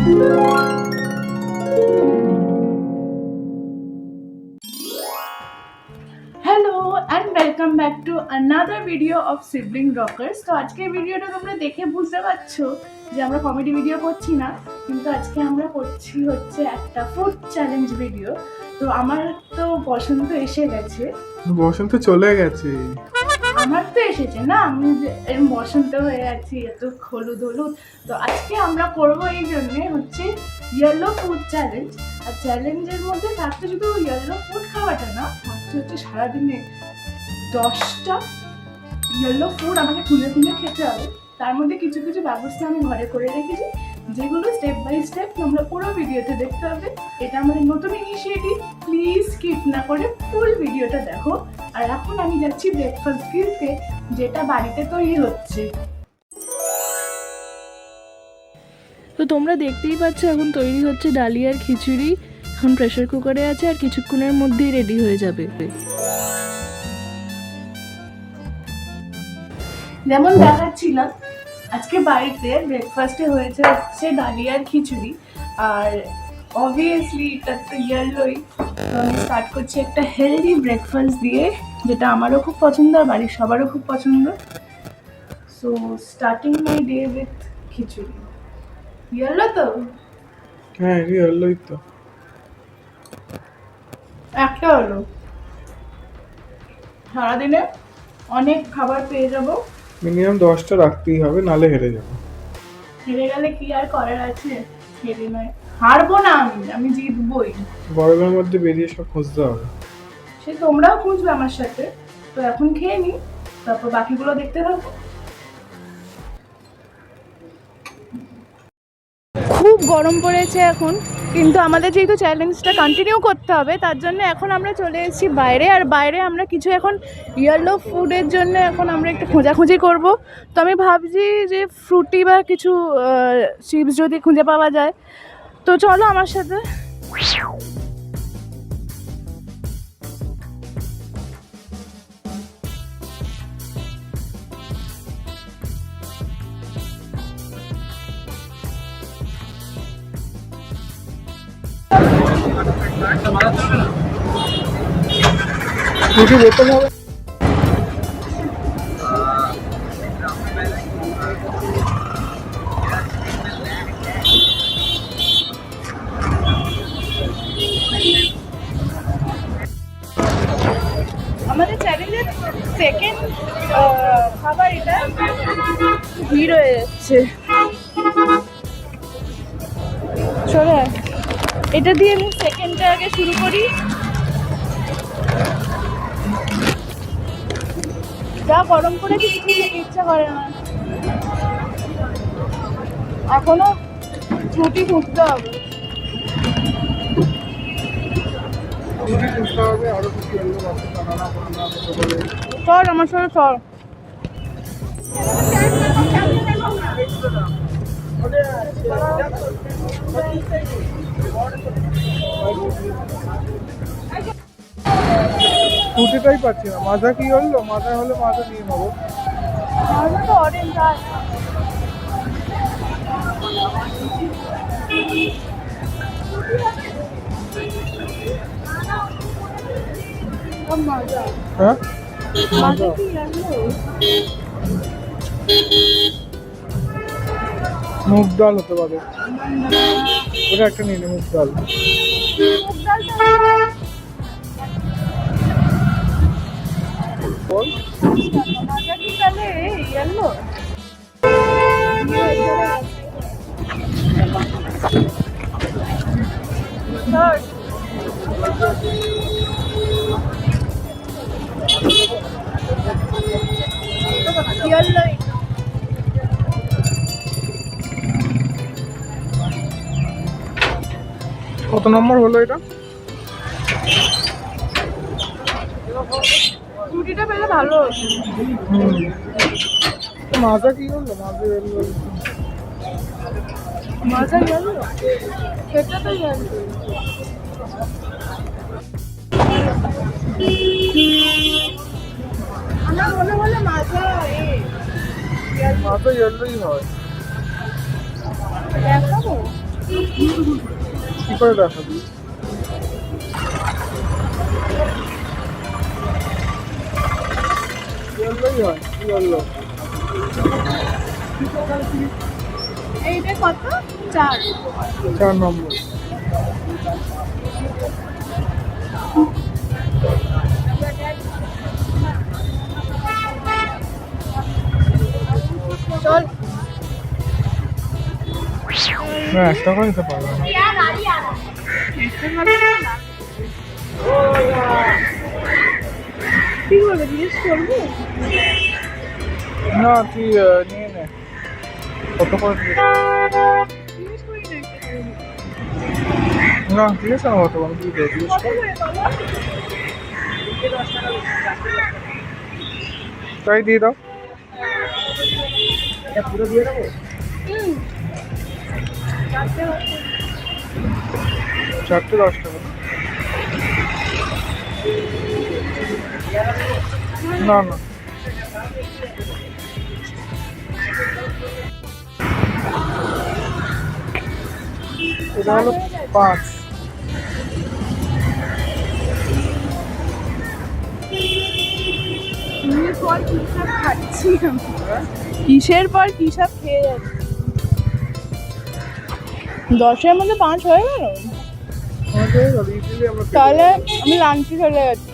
Hello and welcome back to another video of Sibling Rockers. তো আজকের ভিডিওটা তোমরা দেখে বুঝতে পারছো যে আমরা কমেডি ভিডিও করছি না, কিন্তু আজকে আমরা করছি হচ্ছে একটা ফুড চ্যালেঞ্জ ভিডিও। তো আমার তো বসন্ত এসে গেছে। বসন্ত চলে গেছে। আমার তো এসেছে না, আমি যে বসন্ত হয়ে আছি, এত হলুদ হলুদ। তো আজকে আমরা করবো এই জন্যে হচ্ছে ইয়েলো ফুড চ্যালেঞ্জ। আর চ্যালেঞ্জের মধ্যে থাকতে শুধু ইয়েলো ফুড খাওয়াটা না, থাকতে হচ্ছে সারাদিনে 10টা ইয়েলো ফুড আমাকে খুঁজে খুঁজে খেতে হবে। তার মধ্যে কিছু কিছু ব্যবস্থা আমি ঘরে করে রেখেছি, যেগুলো স্টেপ বাই স্টেপ তোমরা পুরো ভিডিওতে দেখতে হবে। এটা আমাদের নতুন ইনিশিয়েটিভ, প্লিজ স্কিপ না করে ফুল ভিডিওটা দেখো। আর এখন আমি যাচ্ছি ব্রেকফাস্ট কিনতে, যেটা বাড়িতে তৈরি হচ্ছে। তো তোমরা দেখতেই পাচ্ছ এখন তৈরি হচ্ছে ডালিয়ার খিচুড়ি। এখন প্রেসার কুকারে আছে আর কিছুক্ষণের মধ্যেই রেডি হয়ে যাবে। যেমন দেখাচ্ছিলাম, আজকে বাড়িতে ব্রেকফাস্টে হয়েছে হচ্ছে ডালিয়ার খিচুড়ি। আর অবভিয়াসলি এটা তো ইয়েলোই, তো আমি স্টার্ট করছি একটা হেলদি ব্রেকফাস্ট দিয়ে, যেটা আমারও খুব পছন্দ আর বাড়ির সবারও খুব পছন্দ। So starting my day with khichuri. Yellow তো? হ্যাঁ, ইয়েলোই তো। একটা হলো, সারাদিনে অনেক খাবার পেয়ে যাবো। মিনিমাম 10টা রাখতেই হবে, নালে হেরে যাবো। হেরে গেলে কি আর করার আছে? হেরে নয়, হারবো না, আমি জিতবই। গরমের মধ্যে বেরিয়ে সব খুঁজতে হবে। সে তোমরাও খুঁজবে আমার সাথে। তো এখন খেয়ে নি, তারপর বাকিগুলো দেখতে থাকো। খুব গরম পড়েছে এখন, কিন্তু আমাদের যেহেতু চ্যালেঞ্জটা কন্টিনিউ করতে হবে, তার জন্য এখন আমরা চলে এসেছি বাইরে। আর বাইরে আমরা কিছু এখন ইয়েলো ফুডের জন্য এখন আমরা একটু খোঁজাখুঁজি করব। তো আমি ভাবছি যে ফ্রুটি বা কিছু চিপস যদি খুঁজে পাওয়া যায়, তো চলো আমার সাথে। কিছু বোতল হবে। আমাদের চ্যালেঞ্জের সেকেন্ড খাবার এটা, ভিড় হয়ে যাচ্ছে। চলো এটা দিয়ে আমি সেকেন্ডটা আগে শুরু করি। যা গরম করে কিছু খেতে ইচ্ছা করে না, এখনো রুটি ফুটতে হবে। চল আমার সাথে চল। ফুটেটাই পাচ্ছি না। মাজা কি হলো? মাজা হলে মাজা নিয়ে নেবো। আমার তো অরেঞ্জ আর হ্যাঁ, মাঝে কি লাগলো? মুগ ডাল হতে পারে। ওটা একটা নিয়ে নে, মুগ ডাল। বল। মাঝে কি তাহলে ইয়েলো? ইয়েলোই। কত নম্বর হলো এটা? রুটিটা পেলে ভালো হতো। মাজা কি হলো? মাজা হলো। মাজা গেল, সেটা তো গেল। আমার মনে হলো মাজা মাজা ইয়েলোই হয়। দেখাবো। কি করে দেখাবি? ইয়েলোই হয়, ইয়েলো। এইটা কত? 4। 4 নম্বর। চল। না, একটা করে দিতে পারবো না। কি করবে, জিজ্ঞেস করবো? না, তুই নিয়ে নে। কত করে দিবি? জিজ্ঞেস করি না একটা করে। না, ঠিক আছে, না কত করে দিবি? জিজ্ঞেস কত কর। করে বলো? তাই দিয়ে দাও। পুরো দিয়ে দেবো? হুম। 4টে হচ্ছে। 4টে 10 টাকা। না না, এটা হলো 5। কিসের পর কি সব খাচ্ছি আমি। কিসের পর কি সব খেয়ে যাচ্ছি। 10-এর মধ্যে 5 হয়ে গেল। তাহলে আমি লাঞ্চে চলে যাচ্ছি।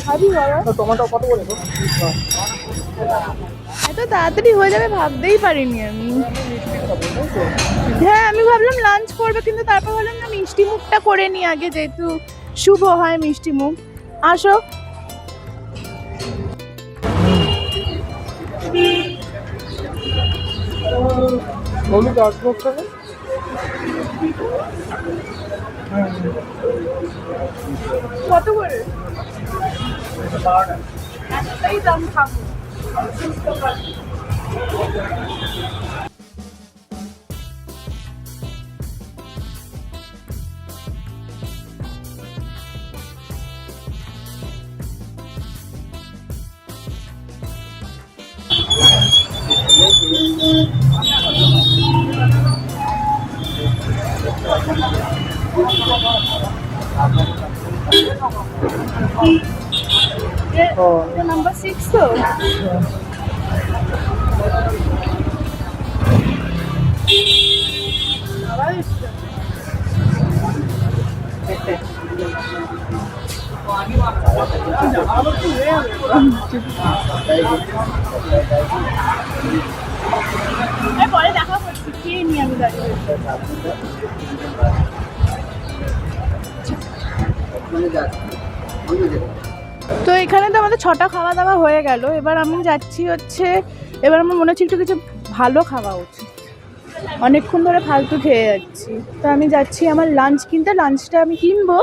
খাবি বলো? টমেটো কত করে গো? এত তাড়াতাড়ি হয়ে যাবে ভাবতেই পারিনি আমি। হ্যাঁ, আমি ভাবলাম লাঞ্চ করবে, কিন্তু তারপর ভাবলাম না, মিষ্টি মুখটা করে নি আগে, যেহেতু শুভ হয় মিষ্টি মুখ। আসো। হলুদ 8 বক্স হবে? হ্যাঁ, কত করে? একটাই দাম খাবো। নাম্বার 6 তো। পরে দেখা করছি, খেয়ে নি আমি দাঁড়িয়ে। তো এখানে তো আমাদের 6টা খাওয়া দাওয়া হয়ে গেল। এবার আমি যাচ্ছি হচ্ছে, এবার আমার মনে হচ্ছে একটু কিছু ভালো খাওয়া উচিত। অনেকক্ষণ ধরে ফালতু খেয়ে যাচ্ছি। তো আমি যাচ্ছি আমার লাঞ্চ কিনতে। লাঞ্চটা আমি কিনবো,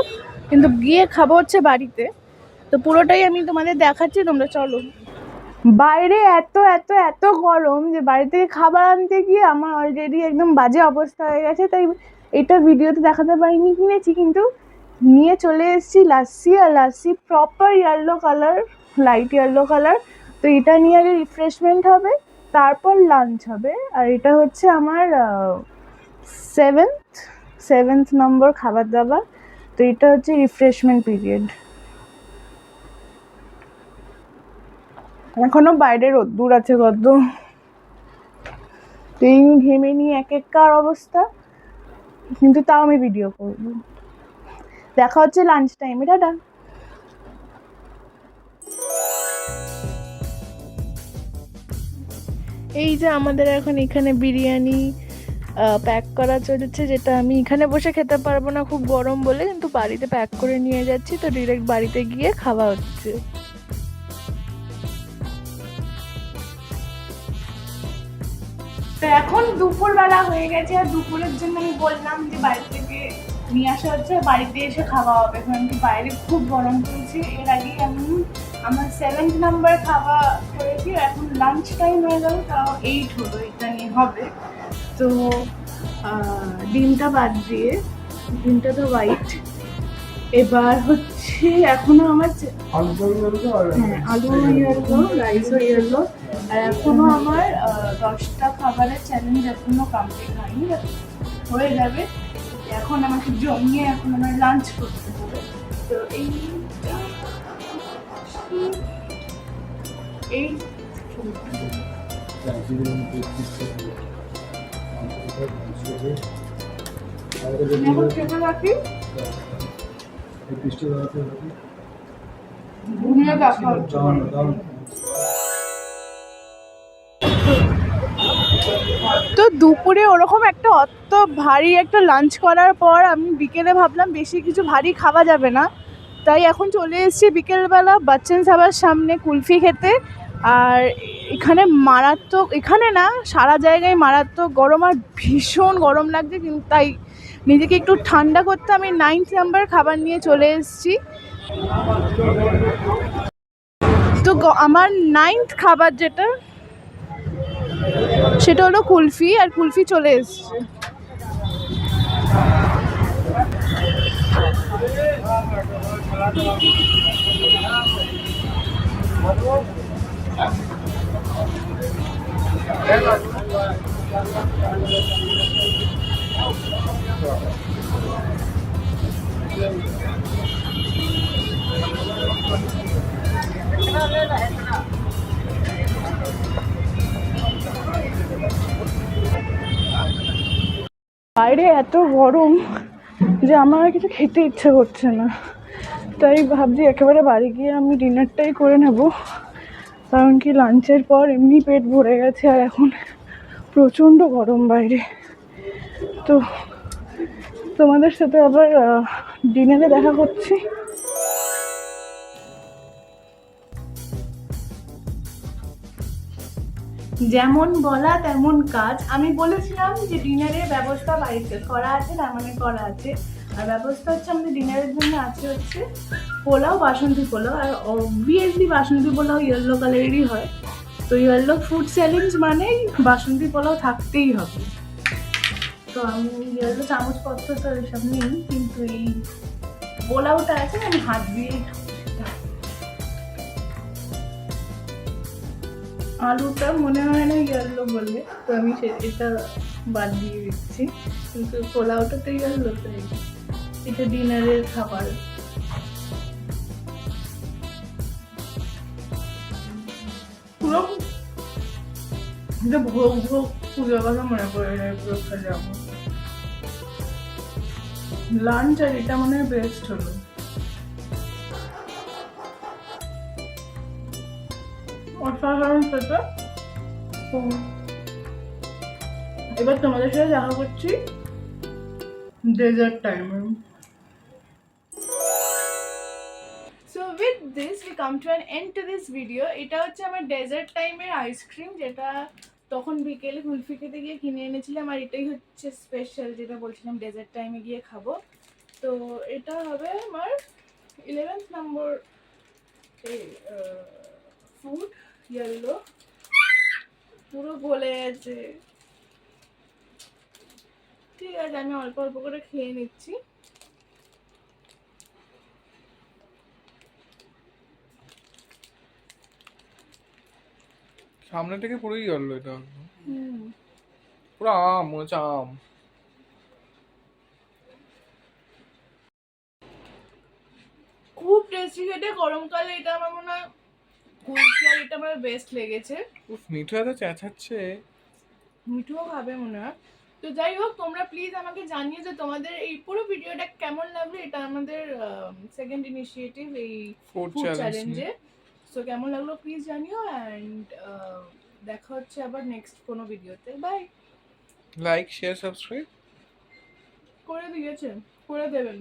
কিন্তু গিয়ে খাবো হচ্ছে বাড়িতে। তো পুরোটাই আমি তোমাদের দেখাচ্ছি, তোমরা চলো। বাইরে এত এত এত গরম যে বাড়ি থেকে খাবার আনতে গিয়ে আমার অলরেডি একদম বাজে অবস্থা হয়ে গেছে। তাই এটা ভিডিওতে দেখাতে পারিনি, কিনেছি, কিন্তু নিয়ে চলে এসেছি লাস্সি। আর lassi proper yellow colour, light yellow colour. তো এটা নিয়ে আগে রিফ্রেশমেন্ট হবে, তারপর লাঞ্চ হবে। আর এটা হচ্ছে আমার 7th নম্বর খাবার দাবার। তো এটা হচ্ছে রিফ্রেশমেন্ট পিরিয়ড। এখনো বাইরে রোদ্দুর আছে কত। এই ঘেমে নিয়ে একার অবস্থা, কিন্তু তাও আমি ভিডিও করবো। দেখা হচ্ছে লাঞ্চ টাইমে। টাটা। এই যে আমাদের এখন এখানে বিরিয়ানি প্যাক করা চলছে, যেটা আমি এখানে বসে খেতে পারবো না খুব গরম বলে, কিন্তু বাড়িতে প্যাক করে নিয়ে যাচ্ছি। তো ডিরেক্ট বাড়িতে গিয়ে খাওয়া হচ্ছে। তো এখন দুপুরবেলা হয়ে গেছে, আর দুপুরের জন্য আমি বললাম যে বাড়ি থেকে নিয়ে আসা হচ্ছে, বাড়িতে এসে খাওয়া হবে, কারণ কি বাইরে খুব গরম পড়েছে। এর আগেই আমি আমার 7th নাম্বার খাওয়া করেছি। এখন লাঞ্চ টাইম হয়ে গেল, তাও 8 হলো, এটা নিয়ে হবে। তো ডিমটা বাদ দিয়ে, ডিমটা তো হোয়াইট। এবার হচ্ছে খাচ্ছি এখনো আমার আলু বলতে আর হ্যাঁ আলু ইয়েলো রাইসও ইয়েলো আর এখনো আমার 10টা খাবারের চ্যালেঞ্জ এখনো কমপ্লিট হয়নি হয়ে যাবে এখন আমাকে জমিয়ে এখন আমার লাঞ্চ করতে হবে তো এই এখন খেতে রাখি ঘুমিয়ে দেখা হচ্ছে তো দুপুরে ওরকম একটা অত ভারী একটা লাঞ্চ করার পর আমি বিকেলে ভাবলাম বেশি কিছু ভারী খাওয়া যাবে না, তাই এখন চলে এসেছি বিকেলবেলা বাচ্চান সাবার সামনে কুলফি খেতে। আর এখানে মারাত্মক, এখানে না সারা জায়গায় মারাত্মক গরম আর ভীষণ গরম লাগছে, কিন্তু তাই নিজেকে একটু ঠান্ডা করতে আমি 9th নাম্বার খাবার নিয়ে চলে এসেছি। তো আমার 9th খাবার যেটা সেটা হলো কুলফি, আর কুলফি চলে এসছে। বাইরে এত গরম যে আমার আর কিছু খেতে ইচ্ছে করছে না, তাই ভাবছি একেবারে বাড়ি গিয়ে আমি ডিনারটাই করে নেব, কারণ কি লাঞ্চের পর এমনি পেট ভরে গেছে আর এখন প্রচণ্ড গরম বাইরে। তো তোমাদের সাথে আবার ডিনারে দেখা করছি। যেমন বলা তেমন কাজ। আমি বলেছিলাম যে ডিনারের ব্যবস্থা বাড়িতে করা আছে, তার মানে করা আছে। আর ব্যবস্থা হচ্ছে আমাদের ডিনারের জন্য আছে হচ্ছে পোলাও, বাসন্তী পোলাও। আর অবভিয়াসলি বাসন্তী পোলাও ইয়েলো কালারেরই হয়, তো ইয়েলো ফুড চ্যালেঞ্জ মানেই বাসন্তী পোলাও থাকতেই হবে। তো আমি ইয়েলো চামচপত্র তো এসব নিই, কিন্তু এই পোলাওটা আছে আমি হাত দিয়েই আলুটা মনে হয় না ইয়েলো বলে, তো আমি এটা বাদ দিয়ে দিচ্ছি, কিন্তু পোলাওটা তো ইয়েলো, তাই এটা ডিনারের খাবার। পুরো এটা ভোগ ভোগ পুজোর কথা মনে পড়ে যায় পুরো খেলে আমার। লাঞ্চ আর এটা মনে হয় বেস্ট হলো। অসাধারণ খেতে। এবার তোমাদের সাথে দেখা করছি ডেজার্ট টাইমে। So with this we come to an end to this video. এটা হচ্ছে আমার ডেজার্ট টাইমের আইসক্রিম, যেটা তখন বিকেলে কুলফি খেতে গিয়ে কিনে এনেছিলাম, আর এটাই হচ্ছে স্পেশাল, যেটা বলছিলাম ডেজার্ট টাইমে গিয়ে খাবো। তো এটা হবে আমার 11th নম্বর ফুড। ইয়েলো পুরো গলে আছে, ঠিক আছে আমি অল্প অল্প করে খেয়ে নিচ্ছি। সামনে থেকে পুরোই গেল এটা, পুরো আম, মনে হচ্ছে আম। খুব টেস্টি খেতে, গরমকালে এটা আমার মনে হয় কুলফি আর এটা আমার বেস্ট লেগেছে। উফ, মিঠু এত চেঁচাচ্ছে। মিঠুও খাবে মনে হয়। তো যাই হোক, তোমরা প্লিজ আমাকে জানিয়ে যে তোমাদের এই পুরো ভিডিওটা কেমন লাগলো। এটা আমাদের সেকেন্ড ইনিশিয়েটিভ এই ফুড ফুড চ্যালেঞ্জ চ্যালেঞ্জে। সো কেমন লাগলো প্লিজ জানিও, অ্যান্ড দেখা হচ্ছে আবার নেক্সট কোনো ভিডিওতে। বাই। লাইক, শেয়ার, সাবস্ক্রাইব করে দিয়েছেন, করে দেবেন।